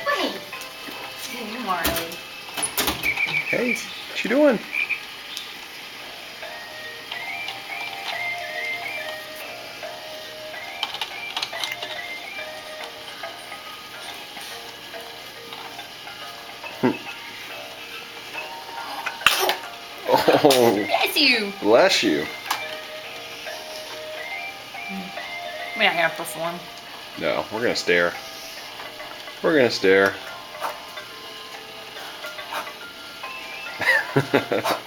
Wait. Hey, Marley. Hey, what you doing? Oh, Bless you. bless you. We're not gonna perform. No, we're gonna stare. We're gonna stare. What's that?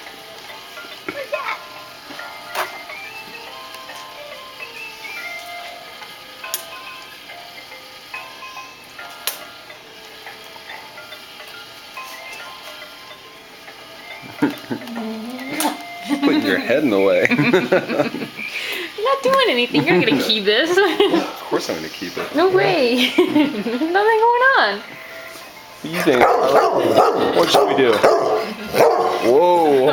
Putting your head in the way. You're not doing anything. You're gonna keep this. Of course I'm gonna keep it. No way. There's nothing going on. What do you think? What should we do? Whoa!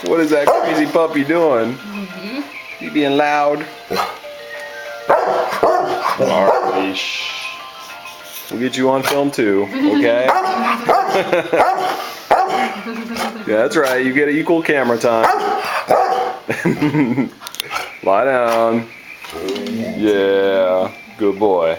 What is that crazy puppy doing? You being loud? Alright, shh. We'll get you on film too, okay? Yeah, that's right. You get equal camera time. Lie down. Yeah, good boy.